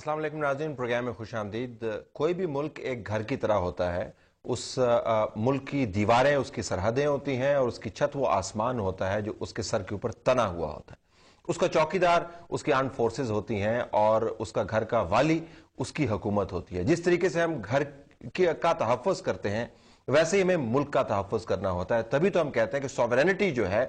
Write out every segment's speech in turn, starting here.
अस्सलाम वालेकुम नाज़रीन, प्रोग्राम में खुश आमदीद। कोई भी मुल्क एक घर की तरह होता है। उस मुल्क की दीवारें उसकी सरहदें होती हैं और उसकी छत वो आसमान होता है जो उसके सर के ऊपर तना हुआ होता है। उसका चौकीदार उसकी आर्म्ड फोर्सेस होती हैं और उसका घर का वाली उसकी हुकूमत होती है। जिस तरीके से हम घर का तहफ़्फ़ुज़ करते हैं वैसे ही हमें मुल्क का तहफ़्फ़ुज़ करना होता है। तभी तो हम कहते हैं कि सॉवरेनिटी जो है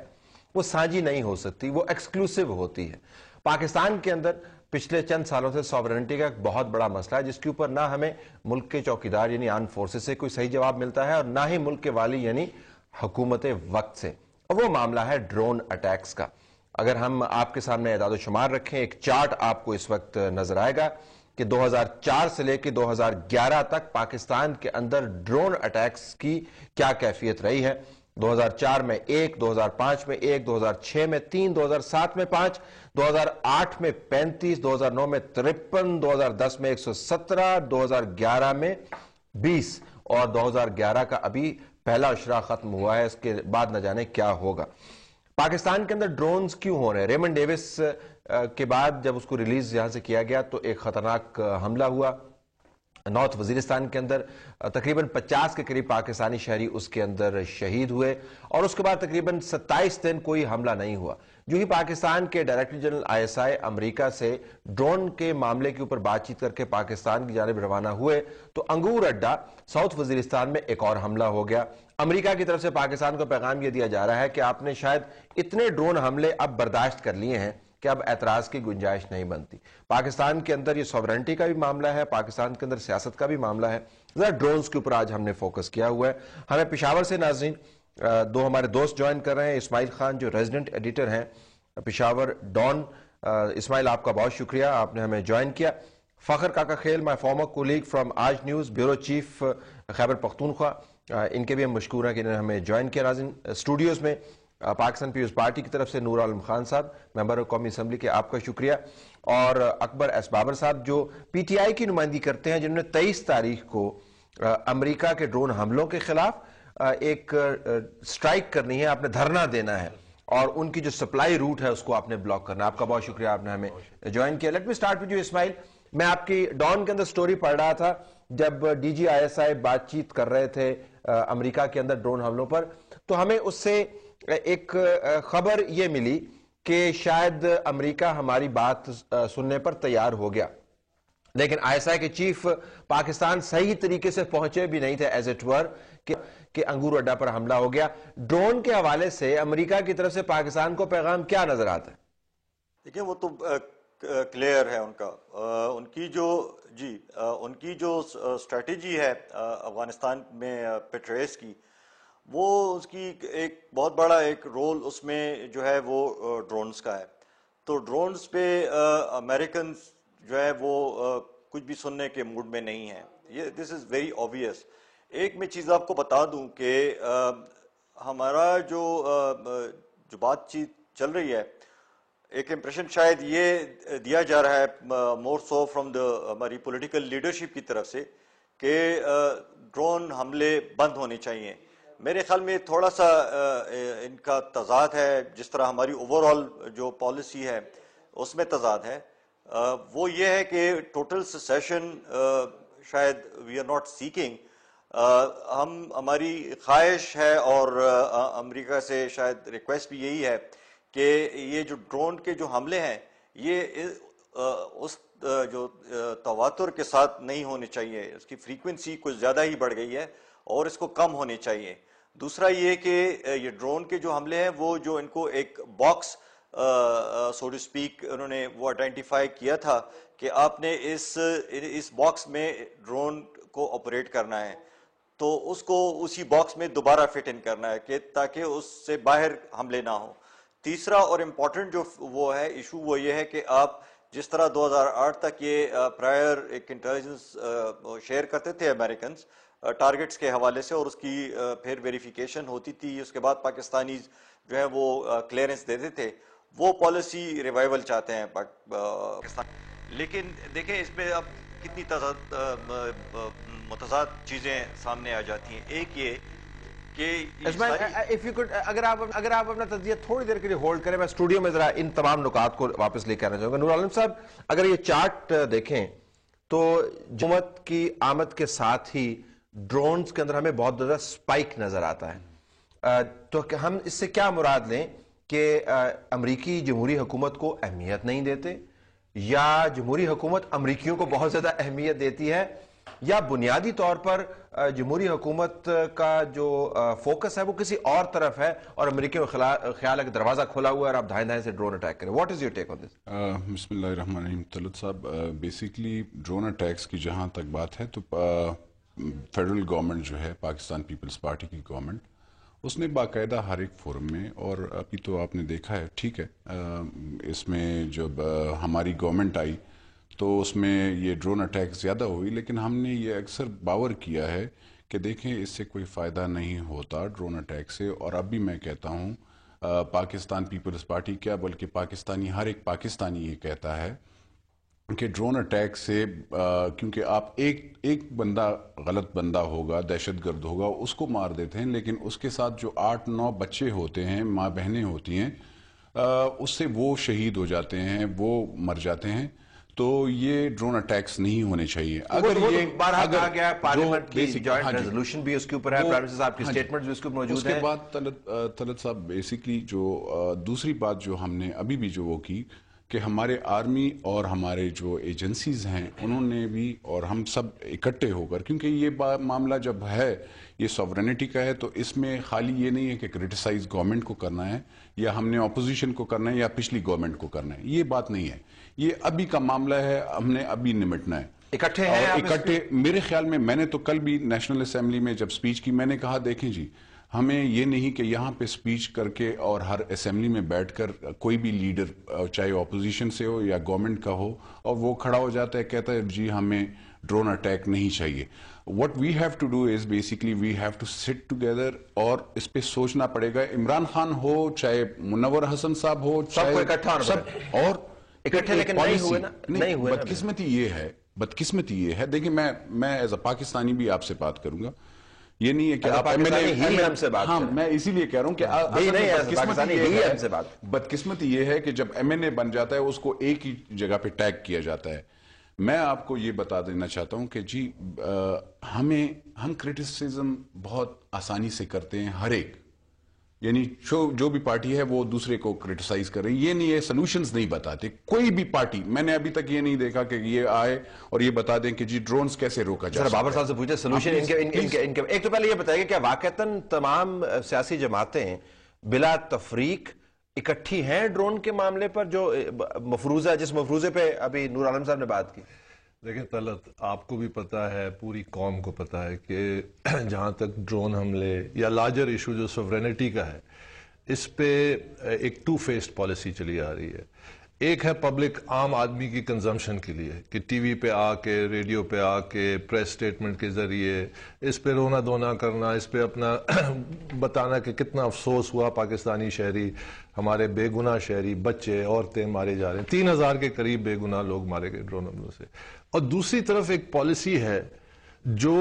वो साझी नहीं हो सकती, वो एक्सक्लूसिव होती है। पाकिस्तान के अंदर पिछले चंद सालों से सॉवरेनिटी का एक बहुत बड़ा मसला है, जिसके ऊपर ना हमें मुल्क के चौकीदार यानी आर्म्ड फोर्सेस से कोई सही जवाब मिलता है और ना ही मुल्क के वाली यानी हुकूमत वक्त से। और वो मामला है ड्रोन अटैक्स का। अगर हम आपके सामने एदाद शुमार रखें, एक चार्ट आपको इस वक्त नजर आएगा कि 2004 से लेकर 2011 तक पाकिस्तान के अंदर ड्रोन अटैक्स की क्या कैफियत रही है। 2004 में 1, 2005 में 1, 2006 में 3, 2007 में 5, 2008 में 35, 2009 में 53, 2010 में 117, 2011 में 20 और 2011 का अभी पहला अशरा खत्म हुआ है। इसके बाद न जाने क्या होगा। पाकिस्तान के अंदर ड्रोन्स क्यों हो रहे हैं? रेमंड डेविस के बाद जब उसको रिलीज यहां से किया गया तो एक खतरनाक हमला हुआ नॉर्थ वजीरिस्तान के अंदर। तकरीबन 50 के करीब पाकिस्तानी शहरी उसके अंदर शहीद हुए और उसके बाद तकरीबन 27 दिन कोई हमला नहीं हुआ। जो ही पाकिस्तान के डायरेक्टर जनरल ISI अमेरिका से ड्रोन के मामले के ऊपर बातचीत करके पाकिस्तान की जानिब रवाना हुए तो अंगूर अड्डा साउथ वजीरिस्तान में एक और हमला हो गया। अमेरिका की तरफ से पाकिस्तान को पैगाम यह दिया जा रहा है कि आपने शायद इतने ड्रोन हमले अब बर्दाश्त कर लिए हैं कि अब एतराज की गुंजाइश नहीं बनती। पाकिस्तान के अंदर ये सॉवरेनिटी का भी मामला है, पाकिस्तान के अंदर सियासत का भी मामला है। जरा ड्रोन्स के ऊपर आज हमने फोकस किया हुआ है। हमें पेशावर से नाज़रीन दो हमारे दोस्त ज्वाइन कर रहे हैं। इस्माइल खान जो रेजिडेंट एडिटर हैं पेशावर डॉन। इस्माइल, आपका बहुत शुक्रिया, आपने हमें ज्वाइन किया। फखर काका खेल, माई फॉर्मर कोलीग फ्रॉम आज news, bureau chief Khyber Pakhtunkhwa, इनके भी हम मशकूर हैं कि इन्होंने हमें ज्वाइन किया। नाज़रीन स्टूडियोज़ में पाकिस्तान पीपल्स पार्टी की तरफ से नूर आलम खान साहब, मेंबर ऑफ कौमी असम्बली के, आपका शुक्रिया। और अकबर एस बाबर साहब जो PTI की नुमाइंदगी करते हैं, जिन्होंने 23 तारीख को अमेरिका के ड्रोन हमलों के खिलाफ एक स्ट्राइक करनी है, आपने धरना देना है और उनकी जो सप्लाई रूट है उसको आपने ब्लॉक करना है। आपका बहुत शुक्रिया, आपने हमें ज्वाइन किया। Let me start with you Ismail. मैं आपकी डॉन के अंदर स्टोरी पढ़ रहा था जब DG ISI बातचीत कर रहे थे अमेरिका के अंदर ड्रोन हमलों पर, तो हमें उससे एक खबर यह मिली कि शायद अमेरिका हमारी बात सुनने पर तैयार हो गया, लेकिन ISI के चीफ पाकिस्तान सही तरीके से पहुंचे भी नहीं थे एज इट वर कि अंगूर अड्डा पर हमला हो गया। ड्रोन के हवाले से अमेरिका की तरफ से पाकिस्तान को पैगाम क्या नजर आता है? देखिए, वो तो क्लियर है उनका, उनकी जो स्ट्रेटेजी है अफगानिस्तान में पेट्रेस की, वो उसकी एक बहुत बड़ा एक रोल उसमें जो है वो ड्रोन्स का है। तो ड्रोन्स पे अमेरिकन जो है वो कुछ भी सुनने के मूड में नहीं है। ये दिस इज़ वेरी ऑब्वियस। एक मैं चीज़ आपको बता दूं कि हमारा जो बातचीत चल रही है, एक इम्प्रेशन शायद ये दिया जा रहा है मोर सो फ्रॉम हमारी पॉलिटिकल लीडरशिप की तरफ से कि ड्रोन हमले बंद होने चाहिए। मेरे ख्याल में थोड़ा सा इनका तजाद है, जिस तरह हमारी ओवरऑल जो पॉलिसी है उसमें तजाद है। वो ये है कि टोटल सेसेशन शायद वी आर नॉट सीकिंग। हमारी ख्वाहिश है और अमेरिका से शायद रिक्वेस्ट भी यही है कि ये जो ड्रोन के जो हमले हैं ये उस जो तवातुर के साथ नहीं होने चाहिए। उसकी फ्रीक्वेंसी कुछ ज़्यादा ही बढ़ गई है और इसको कम होने चाहिए। दूसरा ये कि ये ड्रोन के जो हमले हैं वो जो इनको एक बॉक्स सो टू स्पीक उन्होंने वो आइडेंटिफाई किया था कि आपने इस बॉक्स में ड्रोन को ऑपरेट करना है, तो उसको उसी बॉक्स में दोबारा फिट इन करना है कि ताकि उससे बाहर हमले ना हो। तीसरा और इम्पोर्टेंट जो वो है इशू, वो ये है कि आप जिस तरह 2008 तक ये प्रायर एक इंटेलिजेंस शेयर करते थे अमेरिकन टारगेट्स के हवाले से और उसकी फिर वेरिफिकेशन होती थी, उसके बाद पाकिस्तानी जो है वो क्लियरेंस देते थे, वो पॉलिसी रिवाइवल चाहते हैं पाकिस्तान। लेकिन देखें इसमें अब कितनी मुतज़ाद चीज़ें सामने आ जाती हैं। एक ये कि इफ यू कुड, अगर आप अपना तज्जिया थोड़ी देर के लिए होल्ड करें, मैं स्टूडियो में जरा इन तमाम नुकात को वापस लेकर आना चाहूंगा। नूर आलम साहब, अगर ये चार्ट देखें تو حکومت کی آمد کے ساتھ ہی ڈرونز کے اندر ہمیں بہت زیادہ سپائک نظر آتا ہے. تو ہم اس سے کیا مراد لیں کہ امریکی جمہوری حکومت کو اہمیت نہیں دیتے، یا جمہوری حکومت امریکیوں کو بہت زیادہ اہمیت دیتی ہے، یا بنیادی طور پر جمہوری حکومت کا جو فوکس ہے وہ کسی اور طرف ہے اور امریکیوں کا خیال ہے کہ دروازہ کھلا ہوا ہے اور آپ دائیں دائیں سے ڈرون اٹیک کریں. واٹ از یور ٹیک آن دس؟ بسم اللہ الرحمن الرحیم. طلعت صاحب، بیسیکلی ڈرون اٹیکس کی جہاں تک بات ہے تو فیڈرل گورنمنٹ جو ہے، پاکستان پیپلز پارٹی کی گورنمنٹ، اس نے باقاعدہ ہر ایک فورم میں، اور ابھی تو آپ نے دیکھا ہے، ٹھیک ہے، اس میں جب ہماری گورنمنٹ آئی تو اس میں یہ ڈرون اٹیک زیادہ ہوئی، لیکن ہم نے یہ اکثر باور کیا ہے کہ دیکھیں اس سے کوئی فائدہ نہیں ہوتا ڈرون اٹیک سے. اور اب بھی میں کہتا ہوں، پاکستان پیپلز پارٹی کیا بلکہ پاکستانی، ہر ایک پاکستانی یہ کہتا ہے کہ ڈرون اٹیک سے، کیونکہ آپ ایک بندہ، غلط بندہ ہوگا، دہشت گرد ہوگا، اس کو مار دیتے ہیں، لیکن اس کے ساتھ جو 8-9 بچے ہوتے ہیں، ماں بہنیں ہوتی ہیں، اس سے وہ شہید ہو جاتے ہیں، وہ مر جاتے ہیں. تو یہ ڈرون اٹیکس نہیں ہونے چاہیے. اگر یہ بارہا کہا گیا، پارلیمنٹ کی جوائنٹ ریزولوشن بھی اس کے اوپر ہے، پرائم منسٹر صاحب کی سٹیٹمنٹ بھی اس کے اوپر موجود ہے. اس کے بعد طلعت صاحب، بیسیکلی جو دوسری بات جو ہم نے ابھی بھی جو وہ کی کہ ہمارے آرمی اور ہمارے جو ایجنسیز ہیں انہوں نے بھی، اور ہم سب اکٹھے ہو کر، کیونکہ یہ معاملہ جب ہے یہ سوورنٹی کا ہے، تو اس میں خالی یہ نہیں ہے کہ کرٹیسائز گورنمنٹ کو کرنا ہے یا ہم نے اپوزیشن کو کرنا ہے یا پچھلی گورنمنٹ کو کرنا ہے، یہ بات نہیں ہے. یہ ابھی کا معاملہ ہے، ہم نے ابھی نمٹنا ہے. اکٹھے ہیں اکٹھے میرے خیال میں نے تو کل بھی نیشنل اسمبلی میں جب سپیچ کی، میں نے کہا دیکھیں جی، ہمیں یہ نہیں کہ یہاں پہ سپیچ کر کے اور ہر اسمبلی میں بیٹھ کر کوئی بھی لیڈر، چاہے اپوزیشن سے ہو یا گورنمنٹ کا ہو، اور وہ کھڑا ہو جاتا ہے، کہتا ہے جی ہمیں ڈرون اٹیک نہیں چاہیے. what we have to do is basically we have to sit together اور اس پہ سوچنا پڑے گا. عمران خان ہو، چاہے منور حسن صاحب ہو، سب کو اکٹھا ہونا پڑے گا. اور اکٹھے لیکن نہیں ہوئے نا، نہیں ہوئے. بدقسمتی یہ ہے، دیکھیں میں ایز اے پاکستانی بھی آپ سے بات کروں گا. یہ نہیں ہے کہ آپ ہم سے بات کریں. میں اسی لیے کہہ رہا ہوں کہ بدقسمتی یہ ہے کہ جب ایم این اے بن جاتا ہے اس کو ایک ہی جگہ پہ ٹیگ کیا جاتا ہے. میں آپ کو یہ بتا دینا چاہتا ہوں کہ جی ہم کرٹیسزم بہت آسانی سے کرتے ہیں، ہر ایک، یعنی جو بھی پارٹی ہے وہ دوسرے کو کرٹیسائز کر رہی ہے. یہ نہیں ہے، سلوشنز نہیں بتاتے. کوئی بھی پارٹی، میں نے ابھی تک یہ نہیں دیکھا کہ یہ آئے اور یہ بتا دیں کہ جی ڈرونز کیسے روکا جائے. بابر صاحب سے پوچھیں سلوشن ایک تو پہلے یہ بتائیے کہ واقعتاً تمام سیاسی جماعتیں بلا تفریق اکٹھی ہیں ڈرون کے معاملے پر، جو مفروضہ، جس مفروضے پہ ابھی نور عالم صاحب نے بات کی؟ دیکھیں طلعت، آپ کو بھی پتا ہے، پوری قوم کو پتا ہے کہ جہاں تک ڈرون حملے یا لارجر ایشو جو سوورینٹی کا ہے، اس پہ ایک ٹو فیسڈ پالیسی چلی آ رہی ہے. ایک ہے پبلک، عام آدمی کی کنزمپشن کے لیے، کہ ٹی وی پہ آ کے، ریڈیو پہ آ کے، پریس سٹیٹمنٹ کے ذریعے اس پہ رونا دھونا کرنا، اس پہ اپنا بتانا کہ کتنا افسوس ہوا پاکستانی شہری، ہمارے بے گناہ شہری، بچے، عورتیں مارے جا رہے ہیں. 3000 کے قریب بے گناہ لوگ مارے گئے ڈرون حملوں سے. اور دوسری طرف ایک پالیسی ہے جو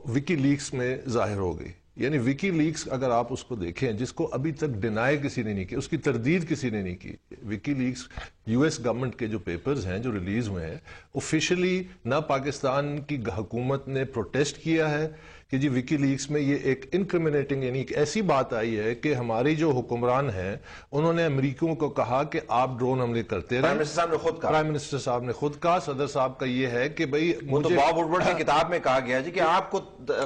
وکی لیکس میں ظاہر ہو گئی. یعنی وکی لیکس اگر آپ اس کو دیکھیں، جس کو ابھی تک ڈینائی کسی نے نہیں کی، اس کی تردید کسی نے نہیں کی. وکی لیکس یو ایس گورنمنٹ کے جو پیپرز ہیں جو ریلیز ہوئے ہیں، آفیشلی نہ پاکستان کی حکومت نے پروٹیسٹ کیا ہے کہ جی وکی لیکس میں یہ ایک انکریمنیٹنگ، یعنی ایک ایسی بات آئی ہے کہ ہماری جو حکمران ہیں انہوں نے امریکیوں کو کہا کہ آپ ڈرون حملے کرتے رہے. پرائم منسٹر صاحب نے خود کہا، پرائم منسٹر صاحب نے خود کہا. صدر صاحب کا یہ ہے کہ بھئی وہ تو باب وڈورڈ کی کتاب میں کہا گیا جی کہ آپ کو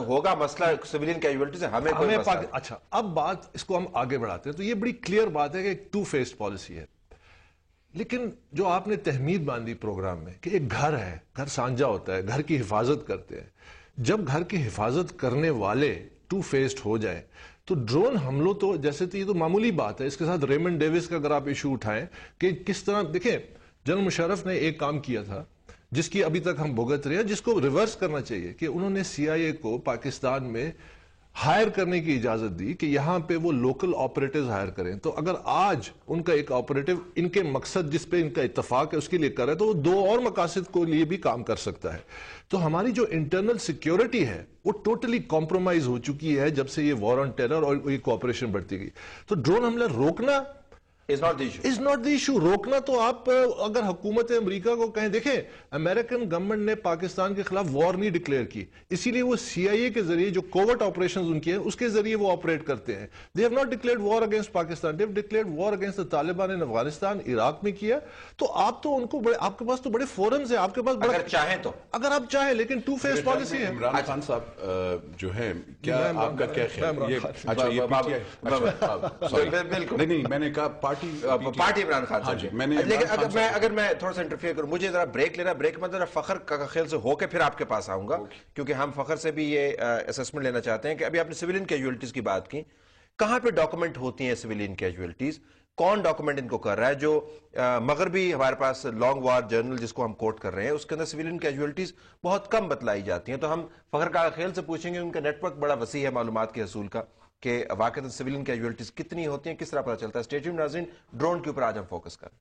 ہوگا مسئلہ سویلین کیجویلٹی سے، ہمیں کوئی مسئلہ. اچھا، اب بات اس کو ہم آگے بڑھاتے ہیں. تو یہ بڑی کلیئر بات ہے کہ ایک ٹو فیسڈ پالیسی ہے. لیکن جو آپ نے تحمید باندھی پروگرام میں کہ ایک گھر ہے، گھر سانجا ہوتا ہے، گھر کی حفاظت کرتے ہیں. جب گھر کی حفاظت کرنے والے ٹو فیسڈ ہو جائیں تو ڈرون حملوں تو جیسے یہ تو معمولی بات ہے. اس کے ساتھ ریمنڈ ڈیوس کا اگر آپ ایشو اٹھائیں کہ کس طرح، دیکھیں جنرل مشرف نے ایک کام کیا تھا جس کی ابھی تک ہم بھگت رہے ہیں، جس کو ریورس کرنا چاہیے، کہ انہوں نے سی آئی اے کو پاکستان میں ہائر کرنے کی اجازت دی کہ یہاں پہ وہ لوکل آپریٹرز ہائر کریں. تو اگر آج ان کا ایک آپریٹر ان کے مقصد جس پہ ان کا اتفاق ہے اس کے لیے کر رہا ہے، تو وہ 2 اور مقاصد کو لیے بھی کام کر سکتا ہے. تو ہماری جو انٹرنل سیکیورٹی ہے وہ ٹوٹلی کمپرومائز ہو چکی ہے جب سے یہ وار آن ٹیرر اور یہ کوآپریشن بڑھتی گئی. تو ڈرون حملہ روکنا It's not the issue. Is not the issue. रोकना तो आप अगर हुकूमत अमेरिका को कहें, देखें अमेरिकन गवर्नमेंट ने पाकिस्तान के खिलाफ वॉर नहीं डिक्लेयर की, इसीलिए वो CIA के जरिए जो कोवर्ट ऑपरेशंस उनके हैं उसके जरिए वो ऑपरेट करते हैं. They have not declared war against Pakistan. They have declared war against the Taliban in Afghanistan, Iraq में किया. तो आप तो उनको बड़े, आपके पास तो बड़े फोरम्स हैं, आपके पास अगर चाहें तो, अगर आप चाहें, लेकिन टू फेस पॉलिसी है. इमरान खान साहब जो है, क्या आपका क्या ख्याल है? अच्छा, ये बिल्कुल नहीं, मैंने कहा पार्टी इमरान खान हाँ जी, लेकिन अगर मैं थोड़ा सा इंटरफेयर करूं, मुझे जरा ब्रेक लेना, ब्रेक में जरा फखर का खेल से होके फिर आपके पास आऊंगा, क्योंकि हम फखर से भी ये असेसमेंट लेना चाहते हैं कि अभी आपने सिविलियन कैजुअलिटीज की बात की, कहां पे डॉक्यूमेंट होती हैं सिविलियन कैजुअलिटीज, कौन डॉक्यूमेंट इनको कर रहा है? जो मगरबी हमारे पास लॉन्ग वॉर जर्नल जिसको हम कोट कर रहे हैं उसके अंदर सिविलियन कैजुअलिटीज बहुत कम बतलाई जाती हैं. तो हम फखर का खेल से पूछेंगे, उनका नेटवर्क बड़ा वसी है मालूमात के हसूल का, कि वाकई सिविलियन कैजुअलिटीज कितनी होती हैं, किस तरह पता चलता है. स्टे ट्यून्ड नाज़रीन, ड्रोन के ऊपर आज हम फोकस करें.